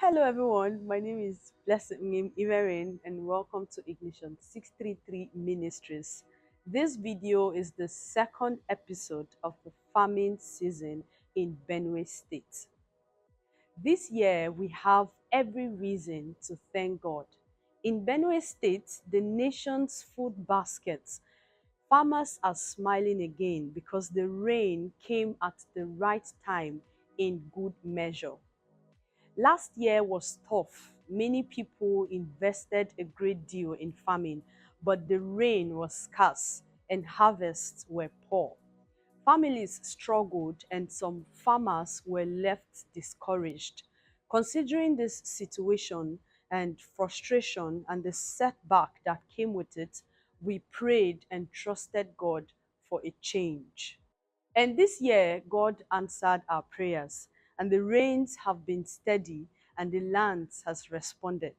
Hello everyone, my name is Blessed Name Iverin and welcome to Ignition633 Ministries. This video is the second episode of the farming season in Benue State. This year we have every reason to thank God. In Benue State, the nation's food baskets, farmers are smiling again because the rain came at the right time in good measure. Last year was tough. Many people invested a great deal in farming, but the rain was scarce and harvests were poor. Families struggled and some farmers were left discouraged. Considering this situation and frustration and the setback that came with it, we prayed and trusted God for a change. And this year, God answered our prayers, and the rains have been steady, and the land has responded.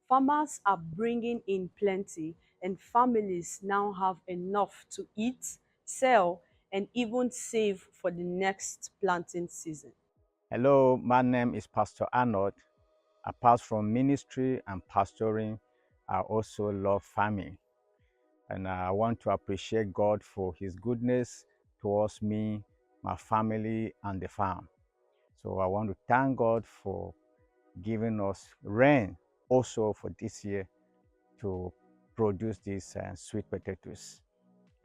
Farmers are bringing in plenty, and families now have enough to eat, sell, and even save for the next planting season. Hello, my name is Pastor Arnold. Apart from ministry and pastoring, I also love farming. And I want to appreciate God for His goodness towards me, my family, and the farm. So I want to thank God for giving us rain also for this year to produce these sweet potatoes.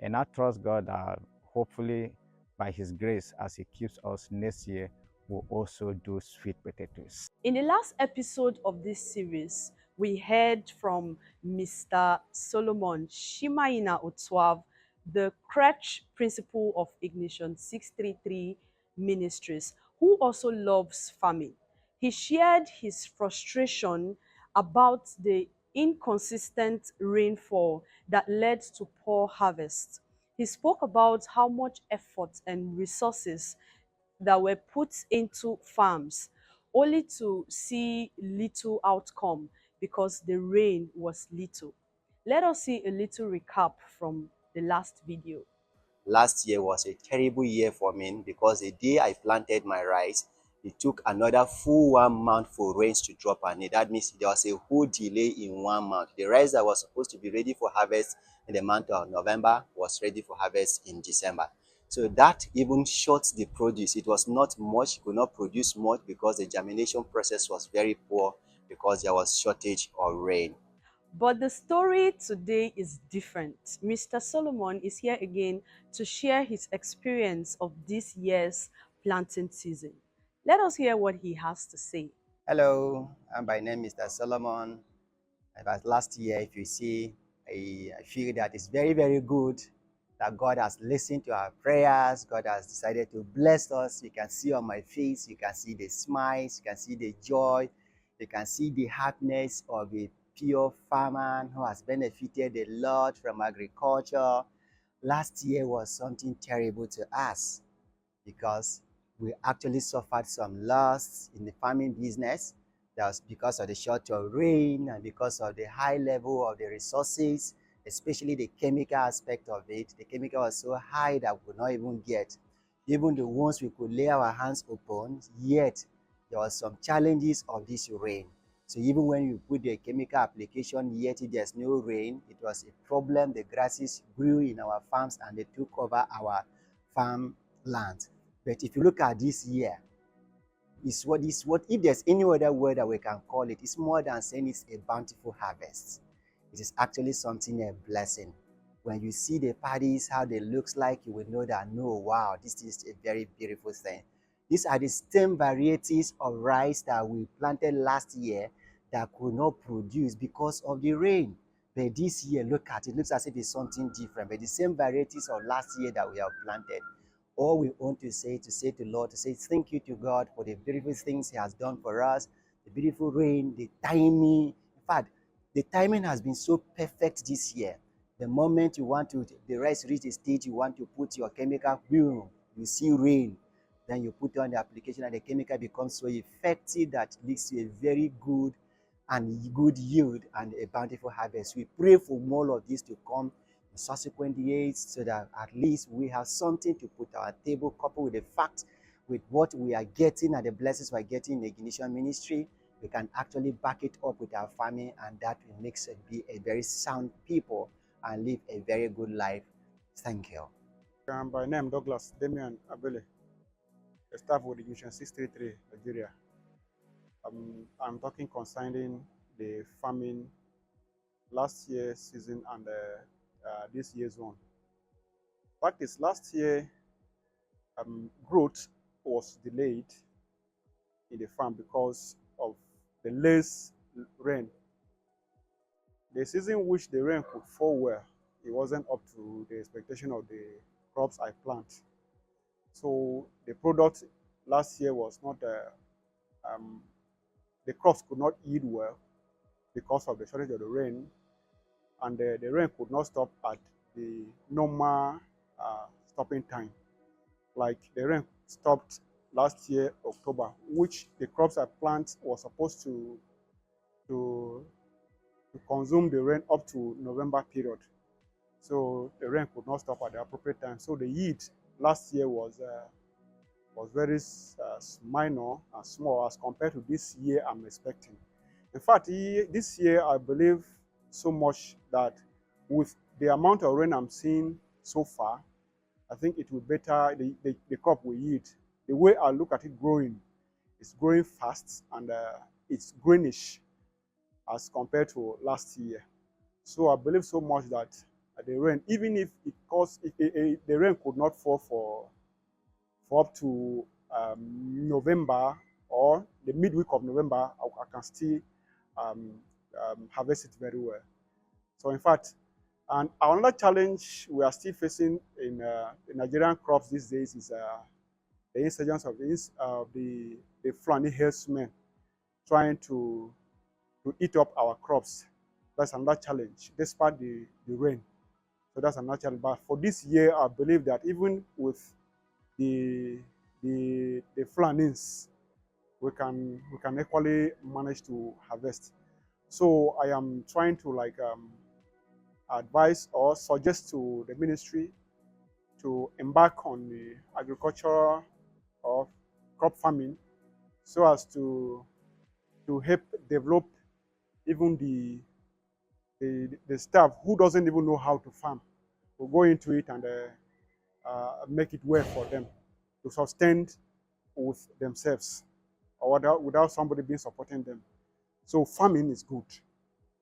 And I trust God that hopefully by His grace, as He keeps us next year, we'll also do sweet potatoes. In the last episode of this series, we heard from Mr. Solomon Shimaina Otwav, the crutch principal of Ignition633 Ministries, who also loves farming. He shared his frustration about the inconsistent rainfall that led to poor harvest. He spoke about how much effort and resources that were put into farms only to see little outcome because the rain was little. Let us see a little recap from the last video. Last year was a terrible year for me because the day I planted my rice, it took another full 1 month for rains to drop on it. That means there was a whole delay in 1 month. The rice that was supposed to be ready for harvest in the month of November was ready for harvest in December. So that even short the produce. It was not much, could not produce much because the germination process was very poor because there was shortage of rain. But the story today is different. Mr. Solomon is here again to share his experience of this year's planting season. Let us hear what he has to say. Hello, my name is Mr. Solomon. About last year, if you see, I feel that it's very, very good that God has listened to our prayers. God has decided to bless us. You can see on my face, you can see the smiles, you can see the joy, you can see the happiness of a pure farmer who has benefited a lot from agriculture. Last year was something terrible to us because we actually suffered some loss in the farming business. That was because of the shortage of rain and because of the high level of the resources, especially the chemical aspect of it. The chemical was so high that we could not even get. Even the ones we could lay our hands upon, yet there was some challenges of this rain. So even when you put the chemical application, yet if there's no rain, it was a problem. The grasses grew in our farms and they took over our farm land. But if you look at this year, is what if there's any other word that we can call it, it's more than saying it's a bountiful harvest. It is actually something, a blessing. When you see the paddies, how they looks like, you will know that, no, wow, this is a very beautiful thing. These are the stem varieties of rice that we planted last year that could not produce because of the rain. But this year, look at it, looks as if it's something different. But the same varieties of last year that we have planted, all we want to say to Lord, to say thank you to God for the beautiful things He has done for us, the beautiful rain, the timing. In fact, the timing has been so perfect this year. The moment you want to, the rice reach the stage you want to put your chemical, boom, you see rain. Then you put on the application and the chemical becomes so effective that leads to a very good yield and a bountiful harvest. We pray for more of this to come in subsequent years so that at least we have something to put on our table, coupled with the fact with what we are getting and the blessings we are getting in the Ignition ministry. we can actually back it up with our family, and that will make us be a very sound people and live a very good life. Thank you. By name Douglas Damian Abele, a staff with Ignition633 Nigeria. I'm talking concerning the farming last year's season and this year's one. Fact is, last year growth was delayed in the farm because of the less rain. The season which the rain could fall well, it wasn't up to the expectation of the crops I plant. So the product last year was not, the crops could not yield well because of the shortage of the rain, and the rain could not stop at the normal stopping time. Like the rain stopped last year, October, which the crops I plant was supposed to consume the rain up to November period. So the rain could not stop at the appropriate time. So the yield last year was very minor and small as compared to this year I'm expecting. In fact, this year I believe so much that with the amount of rain I'm seeing so far, I think it will better, the crop will yield. The way I look at it growing, it's growing fast and it's greenish as compared to last year. So I believe so much that the rain, even if it costs, the rain could not fall for up to November or the midweek of November, I can still harvest it very well. So in fact, and another challenge we are still facing in the Nigerian crops these days is the insurgence of the Fulani herdsmen trying to eat up our crops. That's another challenge, despite the rain. So that's another challenge. But for this year, I believe that even with the Fulanis, we can equally manage to harvest. So I am trying to advise or suggest to the ministry to embark on the agricultural or crop farming so as to help develop even the staff who doesn't even know how to farm. Will go into it and make it work for them to sustain with themselves or without somebody being supporting them. So farming is good,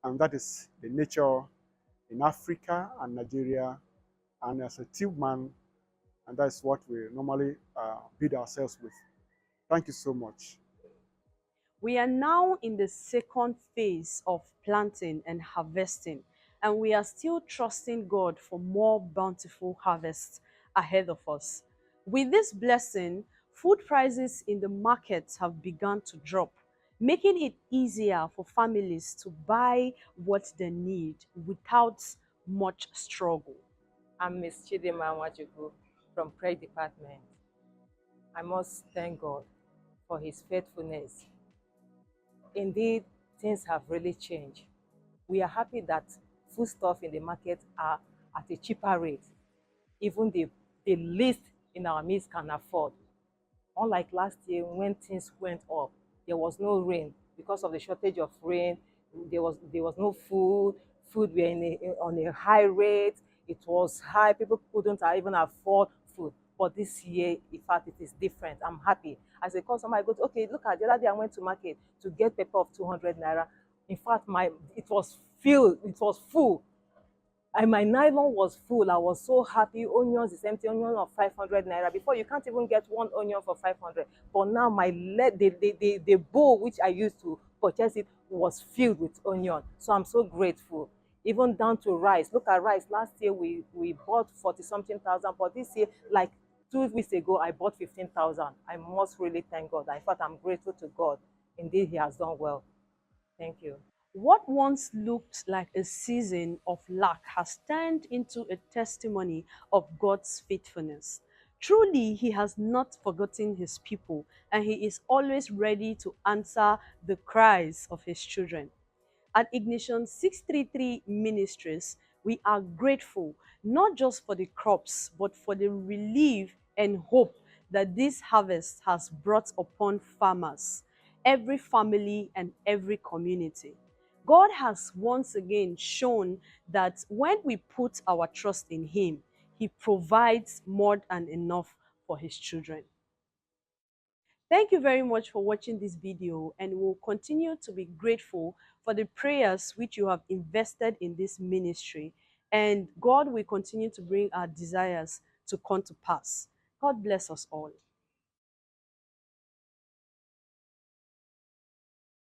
and that is the nature in Africa and Nigeria, and as a team man, and that's what we normally build ourselves with. Thank you so much. We are now in the second phase of planting and harvesting, and we are still trusting God for more bountiful harvests ahead of us. With this blessing, food prices in the markets have begun to drop, making it easier for families to buy what they need without much struggle. I'm Ms. Chidima Wajugu from Prayer Department. I must thank God for His faithfulness. Indeed, things have really changed. We are happy that foodstuff in the market are at a cheaper rate. Even the least in our means can afford. Unlike last year when things went up, there was no rain. Because of the shortage of rain, there was no food. Food were on a high rate. It was high. People couldn't even afford food. But this year, in fact, it is different. I'm happy. As a customer, I go to, okay, look at the other day I went to market to get pepper of 200 naira. In fact, it was filled, it was full. And my nylon was full. I was so happy. Onions is empty, onion of 500 naira. Before, you can't even get one onion for 500. But now the bowl which I used to purchase it was filled with onion. So I'm so grateful. Even down to rice. Look at rice. Last year we bought 40-something thousand, but this year, like 2 weeks ago, I bought 15,000. I must really thank God. In fact, I'm grateful to God. Indeed, He has done well. Thank you. What once looked like a season of lack has turned into a testimony of God's faithfulness. Truly, He has not forgotten His people, and He is always ready to answer the cries of His children. At Ignition633 Ministries, we are grateful not just for the crops, but for the relief and hope that this harvest has brought upon farmers. every family and every community. God has once again shown that when we put our trust in Him, He provides more than enough for His children. Thank you very much for watching this video, and we'll continue to be grateful for the prayers which you have invested in this ministry. And God will continue to bring our desires to come to pass. God bless us all.